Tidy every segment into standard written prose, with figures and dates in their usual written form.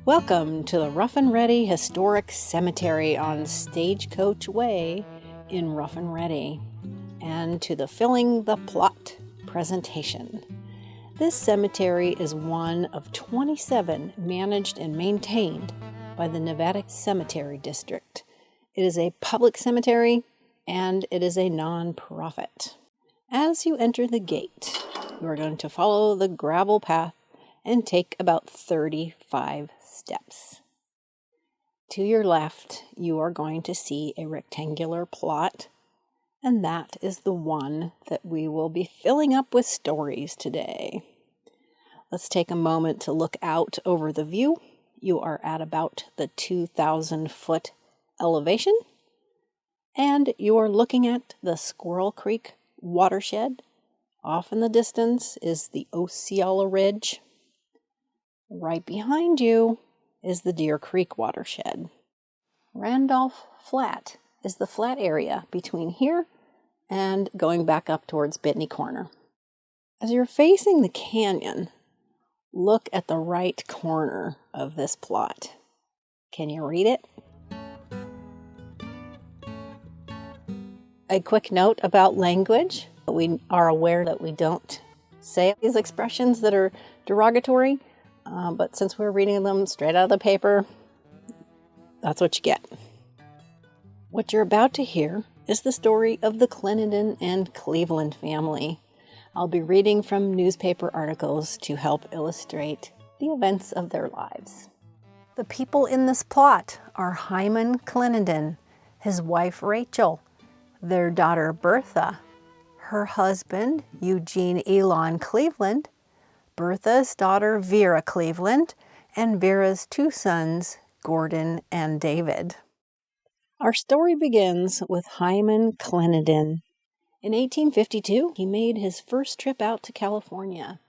Welcome to the Rough and Ready Historic Cemetery on Stagecoach Way in Rough and Ready, and to the Filling the Plot presentation. This cemetery is one of 27 managed and maintained by the Nevada Cemetery District. It is a public cemetery and it is a non-profit. As you enter the gate, you are going to follow the gravel path and take about 35 steps. To your left, you are going to see a rectangular plot, and that is the one that we will be filling up with stories today. Let's take a moment to look out over the view. You are at about the 2,000-foot elevation, and you are looking at the Squirrel Creek watershed. Off in the distance is the Osceola Ridge. Right behind you is the Deer Creek watershed. Randolph Flat is the flat area between here and going back up towards Bitney Corner. As you're facing the canyon, look at the right corner of this plot. Can you read it? A quick note about language. We are aware that we don't say these expressions that are derogatory. But since we're reading them straight out of the paper, that's what you get. What you're about to hear is the story of the Clenenden and Cleveland family. I'll be reading from newspaper articles to help illustrate the events of their lives. The people in this plot are Hyman Clenenden, his wife Rachel, their daughter Bertha, her husband Eugene Elon Cleveland, Bertha's daughter Vera Cleveland, and Vera's two sons, Gordon and David. Our story begins with Hyman Clenenden. In 1852, he made his first trip out to California.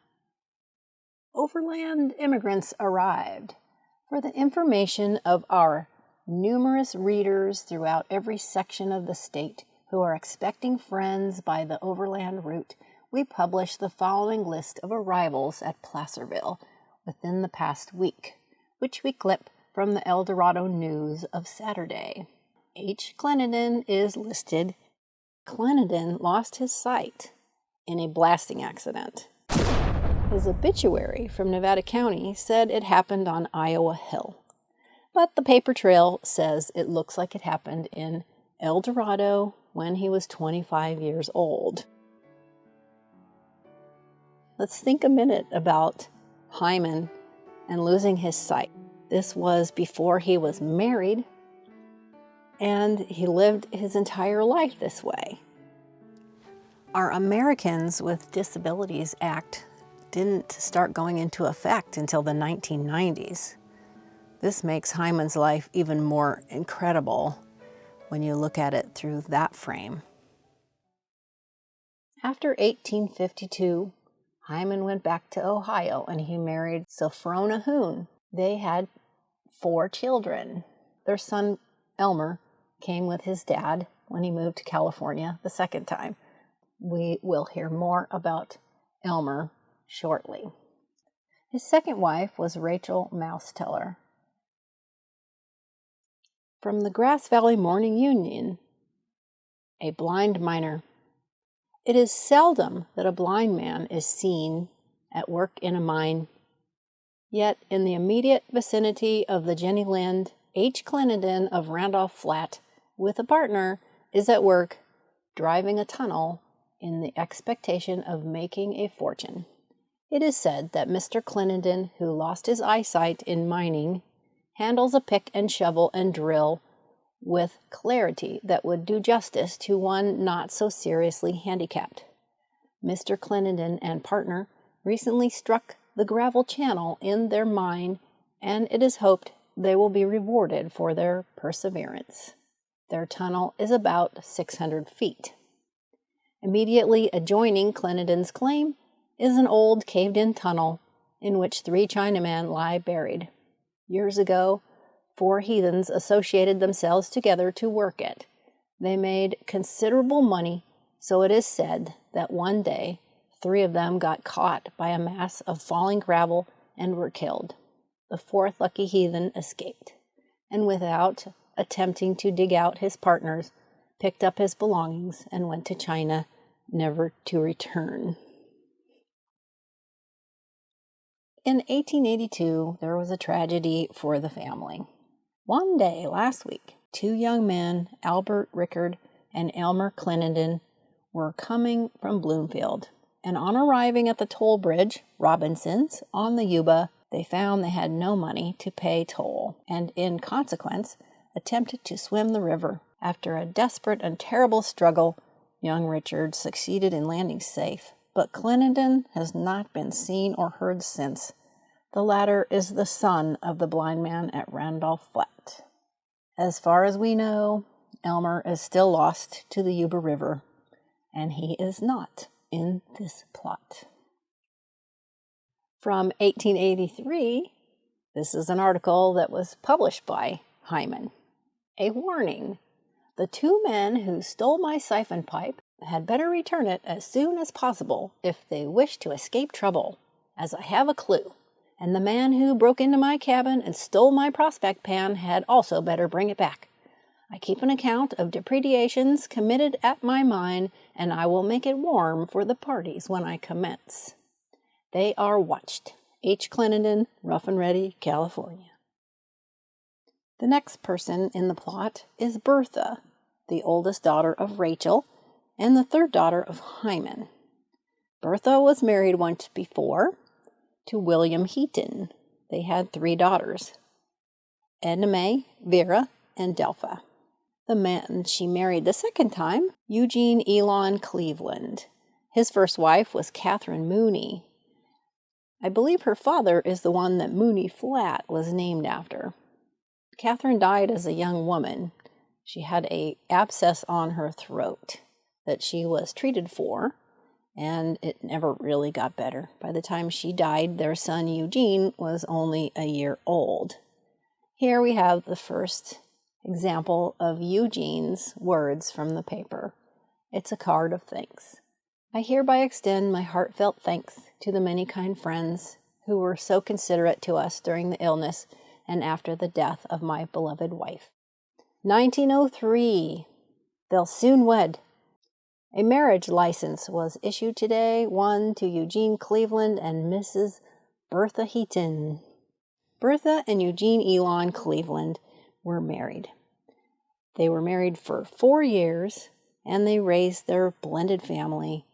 Overland immigrants arrived. For the information of our numerous readers throughout every section of the state who are expecting friends by the overland route, we publish the following list of arrivals at Placerville within the past week, which we clip from the El Dorado News of Saturday. H. Clenenden is listed. Clenenden lost his sight in a blasting accident. His obituary from Nevada County said it happened on Iowa Hill, but the paper trail says it looks like it happened in El Dorado when he was 25 years old. Let's think a minute about Hyman and losing his sight. This was before he was married, and he lived his entire life this way. Our Americans with Disabilities Act didn't start going into effect until the 1990s. This makes Hyman's life even more incredible when you look at it through that frame. After 1852, Hyman went back to Ohio and he married Sophronia Hoon. They had 4 children. Their son, Elmer, came with his dad when he moved to California the second time. We will hear more about Elmer shortly. His second wife was Rachel Mouseteller. From the Grass Valley Morning Union, a blind miner. It is seldom that a blind man is seen at work in a mine. Yet, in the immediate vicinity of the Jenny Lind, H. Clenenden of Randolph Flat, with a partner, is at work driving a tunnel in the expectation of making a fortune. It is said that Mr. Clenenden, who lost his eyesight in mining, handles a pick and shovel and drill with clarity that would do justice to one not so seriously handicapped. Mr. Clenenden and partner recently struck the gravel channel in their mine, and it is hoped they will be rewarded for their perseverance. Their tunnel is about 600 feet. Immediately adjoining Clenenden's claim is an old caved-in tunnel in which 3 Chinamen lie buried. Years ago, 4 heathens associated themselves together to work it. They made considerable money, so it is said that one day 3 of them got caught by a mass of falling gravel and were killed. the fourth lucky heathen escaped, and without attempting to dig out his partners, picked up his belongings and went to China, never to return. In 1882, there was a tragedy for the family. One day last week, two young men, Albert Rickard and Elmer Clenenden, were coming from Bloomfield, and on arriving at the toll bridge, Robinson's, on the Yuba, they found they had no money to pay toll, and in consequence, attempted to swim the river. After a desperate and terrible struggle, young Richard succeeded in landing safe, but Clenenden has not been seen or heard since. The latter is the son of the blind man at Randolph Flat. As far as we know, Elmer is still lost to the Yuba River, and he is not in this plot. From 1883, this is an article that was published by Hyman. A warning. The two men who stole my siphon pipe had better return it as soon as possible if they wish to escape trouble, as I have a clue. And the man who broke into my cabin and stole my prospect pan had also better bring it back. I keep an account of depredations committed at my mine, and I will make it warm for the parties when I commence. They are watched. H. Clenenden, Rough and Ready, California. The next person in the plot is Bertha, the oldest daughter of Rachel and the third daughter of Hyman. Bertha was married once before to William Heaton. They had 3 daughters, Edna May, Vera, and Delpha. The man she married the second time, Eugene Elon Cleveland. His first wife was Catherine Mooney. I believe her father is the one that Mooney Flat was named after. Catherine died as a young woman. She had an abscess on her throat that she was treated for, and it never really got better. By the time she died, their son Eugene was only a year old. Here we have the first example of Eugene's words from the paper. It's a card of thanks. I hereby extend my heartfelt thanks to the many kind friends who were so considerate to us during the illness and after the death of my beloved wife. 1903. They'll soon wed. A marriage license was issued today, one to Eugene Cleveland and Mrs. Bertha Heaton. Bertha and Eugene Elon Cleveland were married. They were married for 4 years, and they raised their blended family,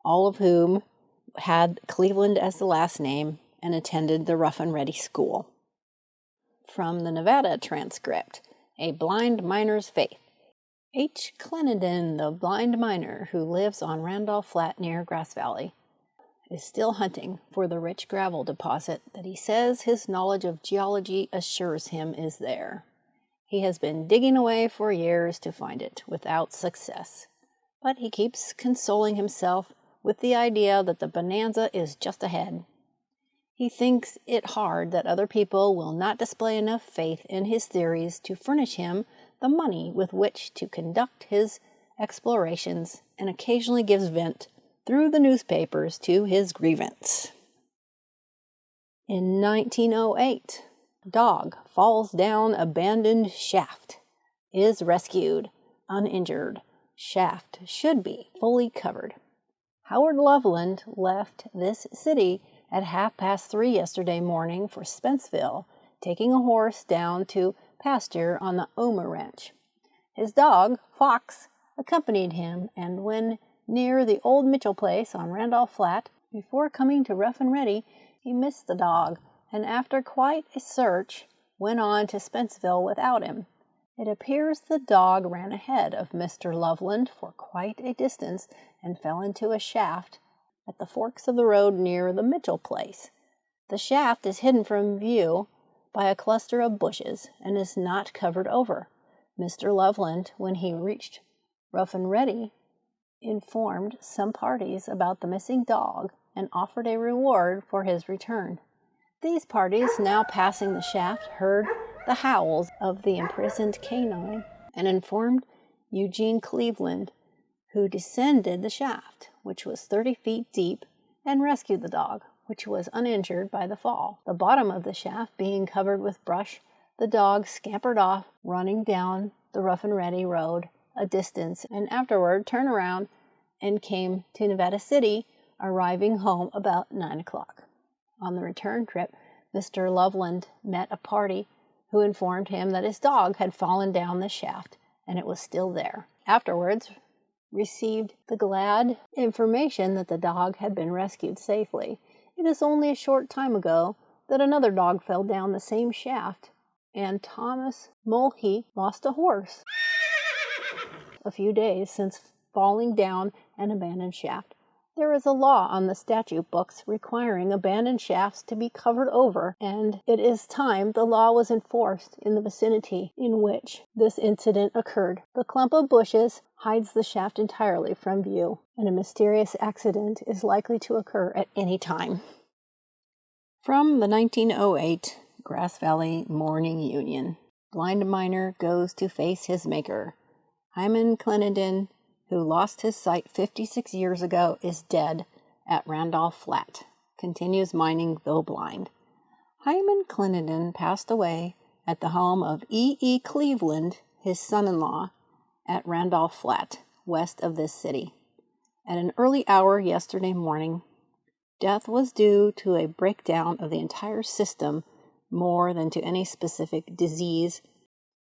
all of whom had Cleveland as the last name and attended the Rough and Ready school. From the Nevada transcript, A Blind Miner's Faith. H. Clenenden, the blind miner who lives on Randolph Flat near Grass Valley, is still hunting for the rich gravel deposit that he says his knowledge of geology assures him is there. He has been digging away for years to find it without success, but he keeps consoling himself with the idea that the bonanza is just ahead. He thinks it hard that other people will not display enough faith in his theories to furnish him the money with which to conduct his explorations, and occasionally gives vent through the newspapers to his grievance. In 1908, dog falls down abandoned shaft, is rescued, uninjured. Shaft should be fully covered. Howard Loveland left this city at 3:30 yesterday morning for Spenceville, taking a horse down to pasture on the Omer Ranch. His dog, Fox, accompanied him, and when near the old Mitchell place on Randolph Flat, before coming to Rough and Ready, he missed the dog, and after quite a search, went on to Spenceville without him. It appears the dog ran ahead of Mr. Loveland for quite a distance and fell into a shaft at the forks of the road near the Mitchell place. The shaft is hidden from view by a cluster of bushes and is not covered over. Mr. Loveland, when he reached Rough and Ready, informed some parties about the missing dog and offered a reward for his return. These parties, now passing the shaft, heard the howls of the imprisoned canine and informed Eugene Cleveland, who descended the shaft, which was 30 feet deep, and rescued the dog, which was uninjured by the fall. The bottom of the shaft being covered with brush, the dog scampered off, running down the Rough and Ready road a distance, and afterward turned around and came to Nevada City, arriving home about 9 o'clock. On the return trip, Mr. Loveland met a party who informed him that his dog had fallen down the shaft and it was still there. Afterwards, received the glad information that the dog had been rescued safely. It is only a short time ago that another dog fell down the same shaft, and Thomas Mulhey lost a horse a few days since falling down an abandoned shaft. There is a law on the statute books requiring abandoned shafts to be covered over, and it is time the law was enforced in the vicinity in which this incident occurred. The clump of bushes hides the shaft entirely from view, and a mysterious accident is likely to occur at any time. From the 1908 Grass Valley Morning Union, blind miner goes to face his maker. Hyman Clenenden, who lost his sight 56 years ago, is dead at Randolph Flat, continues mining though blind. Hyman Clenenden passed away at the home of E. Cleveland, his son-in-law, at Randolph Flat, west of this city. At an early hour yesterday morning, death was due to a breakdown of the entire system more than to any specific disease,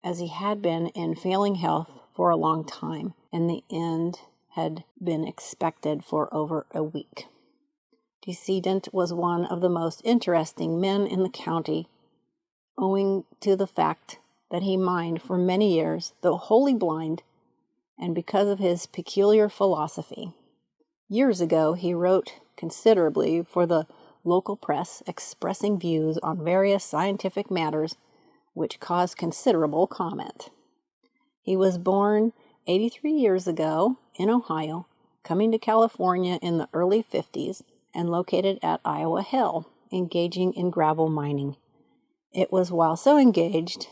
as he had been in failing health for a long time, and the end had been expected for over a week. Decedent was one of the most interesting men in the county, owing to the fact that he mined for many years, though wholly blind, and because of his peculiar philosophy. Years ago, he wrote considerably for the local press, expressing views on various scientific matters which caused considerable comment. He was born 83 years ago in Ohio, coming to California in the early 50s, and located at Iowa Hill, engaging in gravel mining. It was while so engaged,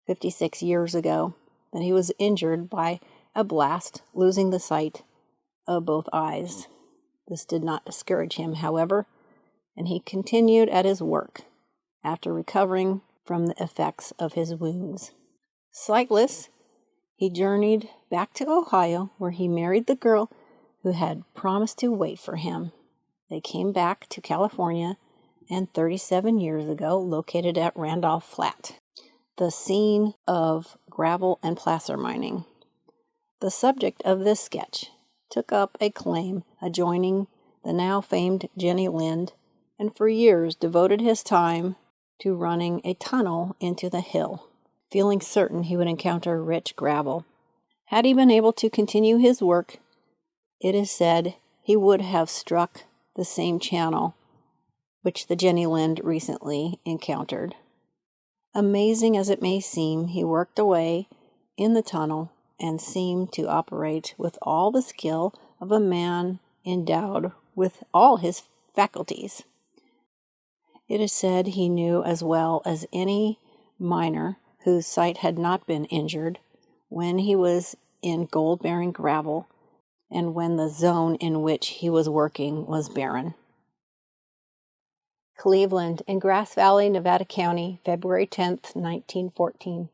56 years ago, that he was injured by a blast, losing the sight of both eyes. This did not discourage him, however, and he continued at his work after recovering from the effects of his wounds. Sightless, he journeyed back to Ohio, where he married the girl who had promised to wait for him. They came back to California, and 37 years ago located at Randolph Flat, the scene of gravel and placer mining. The subject of this sketch took up a claim adjoining the now famed Jenny Lind, and for years devoted his time to running a tunnel into the hill, feeling certain he would encounter rich gravel. Had he been able to continue his work, it is said he would have struck the same channel which the Jenny Lind recently encountered. Amazing as it may seem, he worked away in the tunnel and seemed to operate with all the skill of a man endowed with all his faculties. It is said he knew as well as any miner whose sight had not been injured when he was in gold-bearing gravel and when the zone in which he was working was barren. Cleveland in Grass Valley, Nevada County, February 10th, 1914.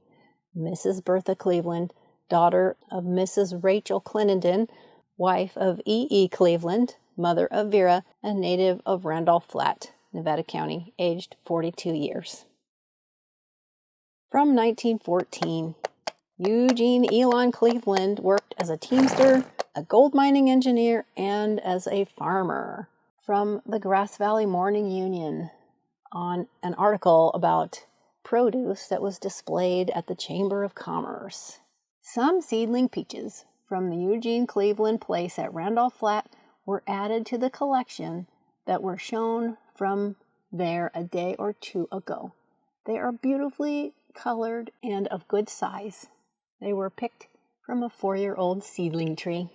Mrs. Bertha Cleveland, daughter of Mrs. Rachel Clenenden, wife of E. Cleveland, mother of Vera, a native of Randolph Flat, Nevada County, aged 42 years. From 1914, Eugene Elon Cleveland worked as a teamster, a gold mining engineer, and as a farmer. From the Grass Valley Morning Union, on an article about produce that was displayed at the Chamber of Commerce. Some seedling peaches from the Eugene Cleveland place at Randolph Flat were added to the collection that were shown from there a day or two ago. They are beautifully colored and of good size. They were picked from a 4-year-old seedling tree.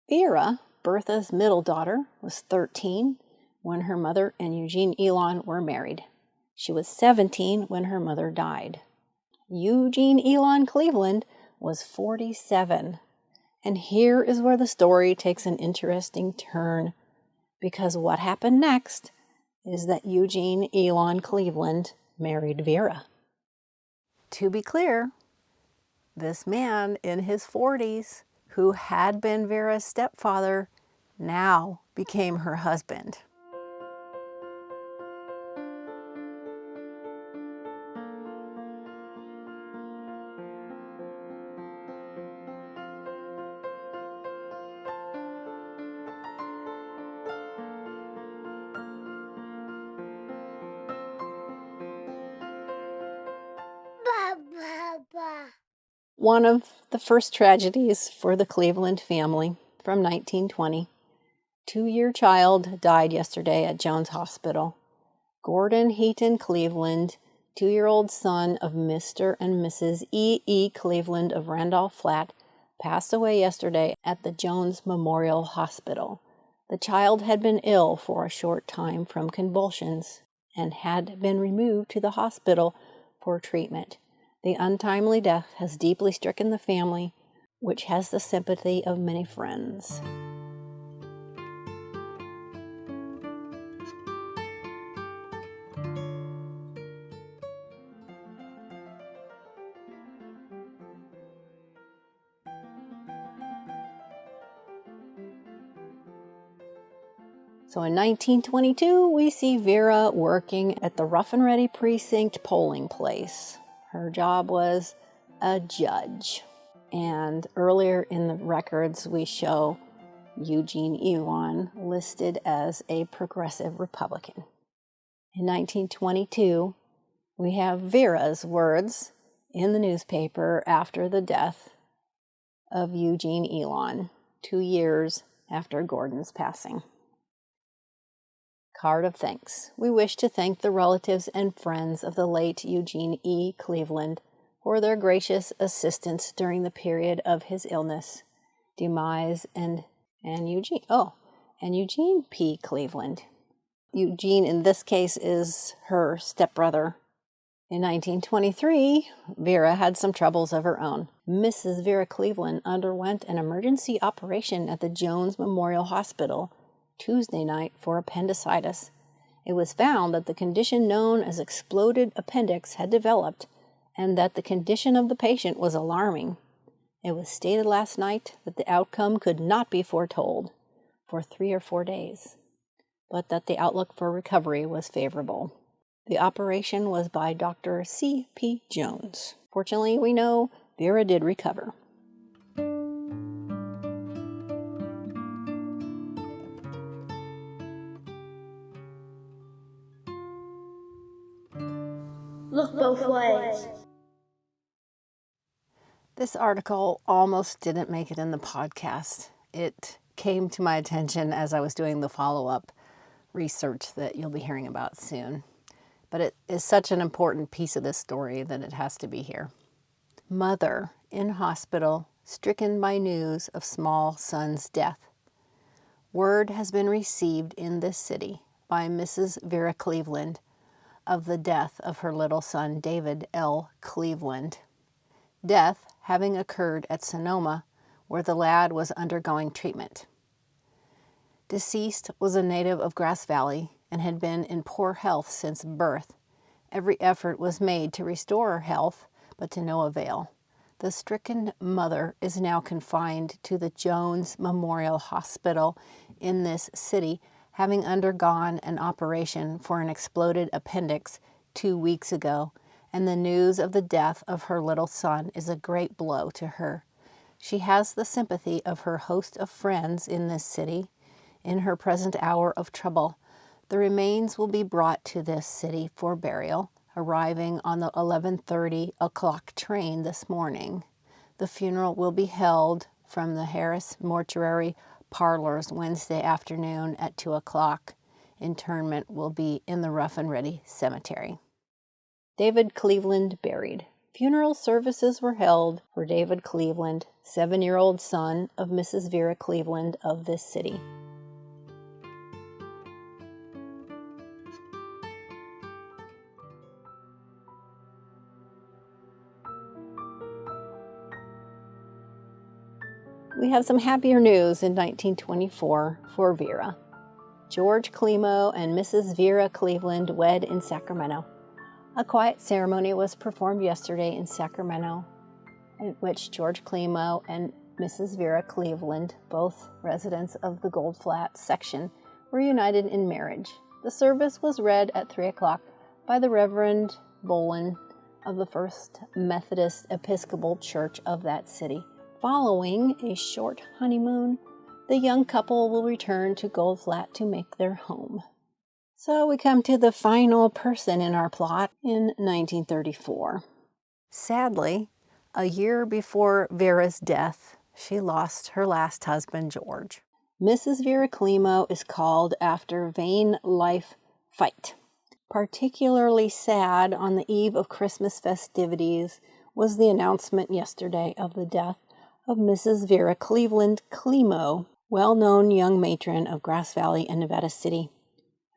Vera, Bertha's middle daughter, was 13 when her mother and Eugene Elon were married. She was 17 when her mother died. Eugene Elon Cleveland was 47. And here is where the story takes an interesting turn, because what happened next is that Eugene Elon Cleveland married Vera. To be clear, this man in his 40s, who had been Vera's stepfather, now became her husband. One of the first tragedies for the Cleveland family from 1920. 2-year child died yesterday at Jones Hospital. Gordon Heaton Cleveland, 2-year-old son of Mr. and Mrs. E. Cleveland of Randolph Flat, passed away yesterday at the Jones Memorial Hospital. The child had been ill for a short time from convulsions and had been removed to the hospital for treatment. The untimely death has deeply stricken the family, which has the sympathy of many friends. So in 1922, we see Vera working at the Rough and Ready Precinct polling place. Her job was a judge. And earlier in the records, we show Eugene Elon listed as a progressive Republican. In 1922, we have Vera's words in the newspaper after the death of Eugene Elon, 2 years after Gordon's passing. Card of thanks. We wish to thank the relatives and friends of the late Eugene E. Cleveland for their gracious assistance during the period of his illness, demise, and Eugene P. Cleveland. Eugene, in this case, is her stepbrother. In 1923, Vera had some troubles of her own. Mrs. Vera Cleveland underwent an emergency operation at the Jones Memorial Hospital Tuesday night for appendicitis. It was found that the condition known as exploded appendix had developed and that the condition of the patient was alarming. It was stated last night that the outcome could not be foretold for 3 or 4 days, but that the outlook for recovery was favorable. The operation was by Dr. C.P. Jones. Fortunately, we know Vera did recover. Look both ways. This article almost didn't make it in the podcast. It came to my attention as I was doing the follow-up research that you'll be hearing about soon. But it is such an important piece of this story that it has to be here. Mother in hospital, stricken by news of small son's death. Word has been received in this city by Mrs. Vera Cleveland of the death of her little son, David L. Cleveland. Death having occurred at Sonoma, where the lad was undergoing treatment. Deceased was a native of Grass Valley and had been in poor health since birth. Every effort was made to restore her health, but to no avail. The stricken mother is now confined to the Jones Memorial Hospital in this city, having undergone an operation for an exploded appendix 2 weeks ago, and the news of the death of her little son is a great blow to her. She has the sympathy of her host of friends in this city in her present hour of trouble. The remains will be brought to this city for burial, arriving on the 11:30 o'clock train this morning. The funeral will be held from the Harris Mortuary Parlors Wednesday afternoon at 2 o'clock. Interment will be in the Rough and Ready Cemetery. David Cleveland buried. Funeral services were held for David Cleveland, 7-year-old son of Mrs. Vera Cleveland of this city. We have some happier news in 1924 for Vera. George Klimo and Mrs. Vera Cleveland wed in Sacramento. A quiet ceremony was performed yesterday in Sacramento, in which George Klimo and Mrs. Vera Cleveland, both residents of the Gold Flat section, were united in marriage. The service was read at 3 o'clock by the Reverend Bolin of the First Methodist Episcopal Church of that city. Following a short honeymoon, the young couple will return to Gold Flat to make their home. So we come to the final person in our plot in 1934. Sadly, a year before Vera's death, she lost her last husband, George. Mrs. Vera Klimo is called after vain life fight. Particularly sad on the eve of Christmas festivities was the announcement yesterday of the death of Mrs. Vera Cleveland Klimo, well-known young matron of Grass Valley and Nevada City,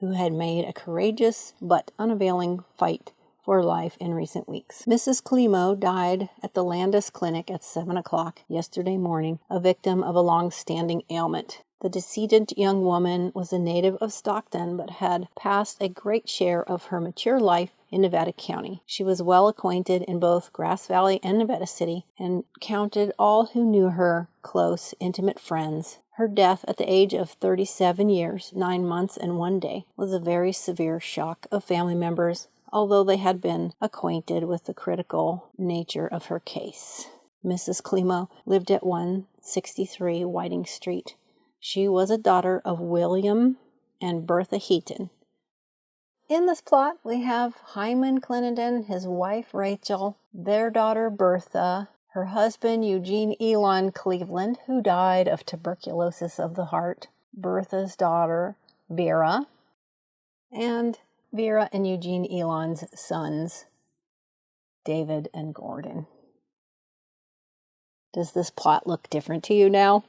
who had made a courageous but unavailing fight for life in recent weeks. Mrs. Klimo died at the Landis Clinic at 7 o'clock yesterday morning, a victim of a long-standing ailment. The decedent young woman was a native of Stockton, but had passed a great share of her mature life in Nevada County. She was well acquainted in both Grass Valley and Nevada City, and counted all who knew her close, intimate friends. Her death at the age of 37 years, 9 months, and 1 day was a very severe shock of family members, although they had been acquainted with the critical nature of her case. Mrs. Klimo lived at 163 Whiting Street. She was a daughter of William and Bertha Heaton. In this plot, we have Hyman Clenenden, his wife Rachel, their daughter Bertha, her husband Eugene Elon Cleveland, who died of tuberculosis of the heart, Bertha's daughter Vera, and Vera and Eugene Elon's sons, David and Gordon. Does this plot look different to you now?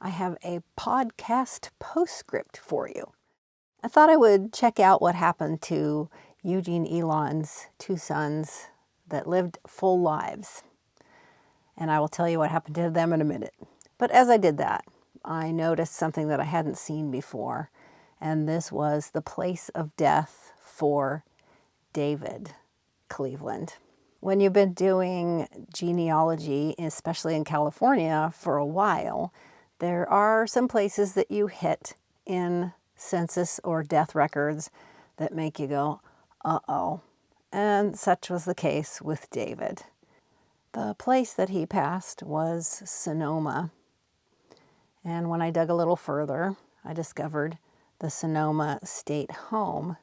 I have a podcast postscript for you. I thought I would check out what happened to Eugene Elon's 2 sons that lived full lives. And I will tell you what happened to them in a minute. But as I did that, I noticed something that I hadn't seen before. And this was the place of death for David Cleveland. When you've been doing genealogy, especially in California, for a while, there are some places that you hit in census or death records that make you go, uh-oh. And such was the case with David. The place that he passed was Sonoma. And when I dug a little further, I discovered the Sonoma State Home,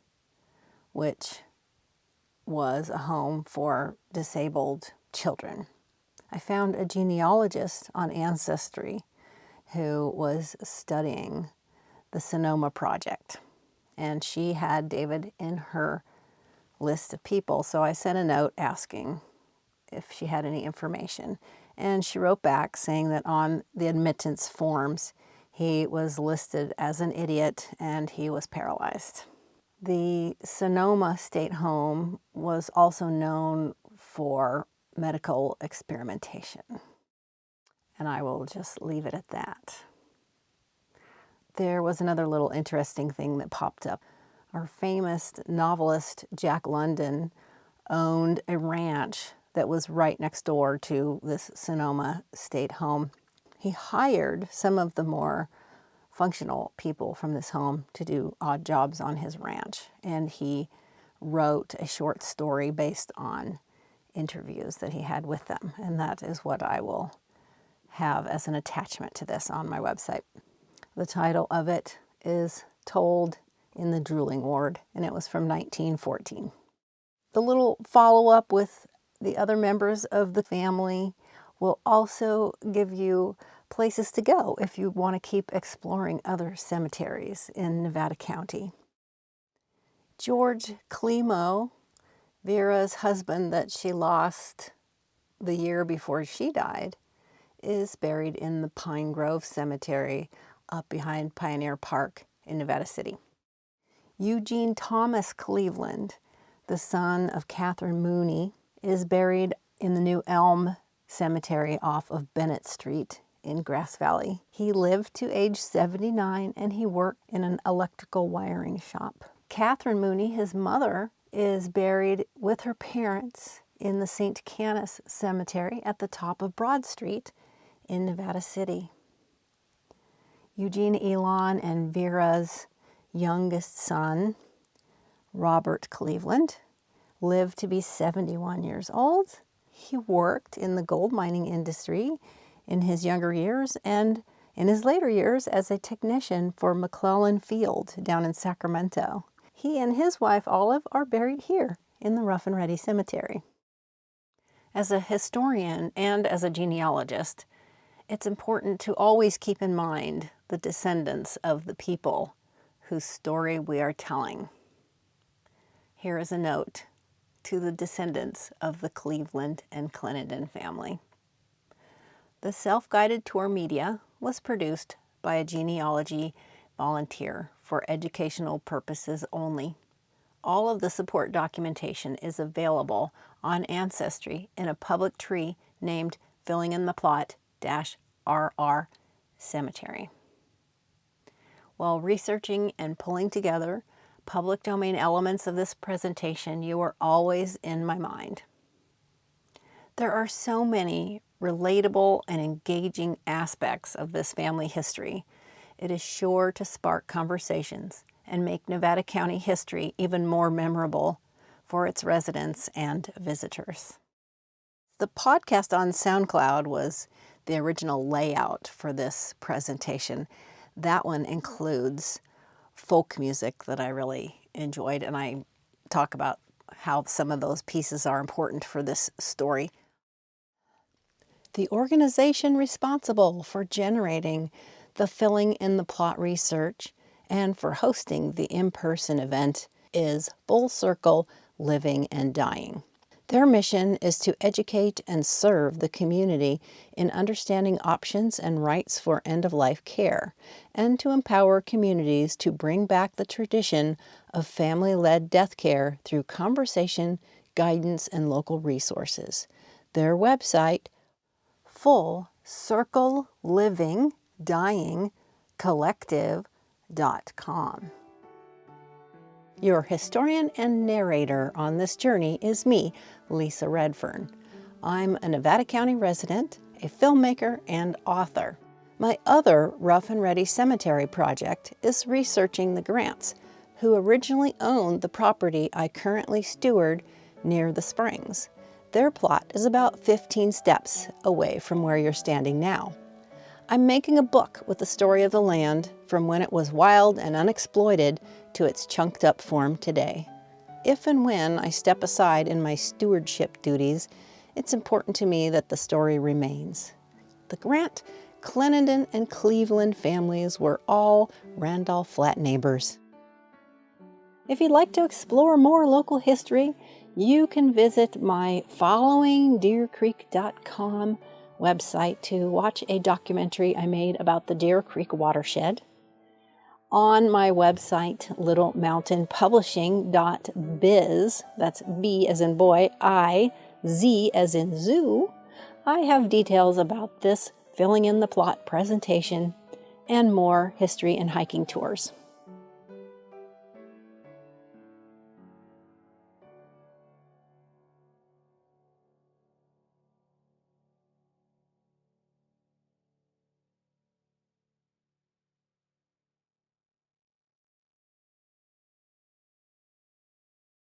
which was a home for disabled children. I found a genealogist on Ancestry who was studying the Sonoma Project, and she had David in her list of people. So I sent a note asking if she had any information, and she wrote back saying that on the admittance forms he was listed as an idiot and he was paralyzed. The Sonoma State Home was also known for medical experimentation, and I will just leave it at that. There was another little interesting thing that popped up. Our famous novelist Jack London owned a ranch that was right next door to this Sonoma State Home. He hired some of the more functional people from this home to do odd jobs on his ranch, and he wrote a short story based on interviews that he had with them, and that is what I will have as an attachment to this on my website. The title of it is Told in the Drooling Ward, and it was from 1914. The little follow-up with the other members of the family will also give you places to go if you want to keep exploring other cemeteries in Nevada County. George Klimo, Vera's husband that she lost the year before she died, is buried in the Pine Grove Cemetery up behind Pioneer Park in Nevada City. Eugene Thomas Cleveland, the son of Catherine Mooney, is buried in the New Elm Cemetery off of Bennett Street in Grass Valley. He lived to age 79 and he worked in an electrical wiring shop. Catherine Mooney, his mother, is buried with her parents in the St. Canice Cemetery at the top of Broad Street in Nevada City. Eugene Elon and Vera's youngest son, Robert Cleveland, lived to be 71 years old. He worked in the gold mining industry in his younger years and in his later years as a technician for McClellan Field down in Sacramento. He and his wife Olive are buried here in the Rough and Ready Cemetery. As a historian and as a genealogist, it's important to always keep in mind the descendants of the people whose story we are telling. Here is a note to the descendants of the Cleveland and Clenenden family. The self-guided tour media was produced by a genealogy volunteer for educational purposes only. All of the support documentation is available on Ancestry in a public tree named Filling in the Plot-RR Cemetery. While researching and pulling together public domain elements of this presentation, you are always in my mind. There are so many relatable and engaging aspects of this family history. It is sure to spark conversations and make Nevada County history even more memorable for its residents and visitors. The podcast on SoundCloud was the original layout for this presentation. That one includes folk music that I really enjoyed, and I talk about how some of those pieces are important for this story. The organization responsible for generating the Filling in the Plot research and for hosting the in-person event is Full Circle Living and Dying. Their mission is to educate and serve the community in understanding options and rights for end-of-life care, and to empower communities to bring back the tradition of family-led death care through conversation, guidance, and local resources. Their website, fullcirclelivingdyingcollective.com. Your historian and narrator on this journey is me, Lisa Redfern. I'm a Nevada County resident, a filmmaker, and author. My other Rough and Ready Cemetery project is researching the Grants, who originally owned the property I currently steward near the springs. Their plot is about 15 steps away from where you're standing now. I'm making a book with the story of the land from when it was wild and unexploited to its chunked up form today. If and when I step aside in my stewardship duties, it's important to me that the story remains. The Grant, Clenenden, and Cleveland families were all Randolph Flat neighbors. If you'd like to explore more local history, you can visit my followingdeercreek.com website to watch a documentary I made about the Deer Creek watershed. On my website, littlemountainpublishing.biz, that's B as in boy, I, Z as in zoo, I have details about this Filling in the Plot presentation and more history and hiking tours.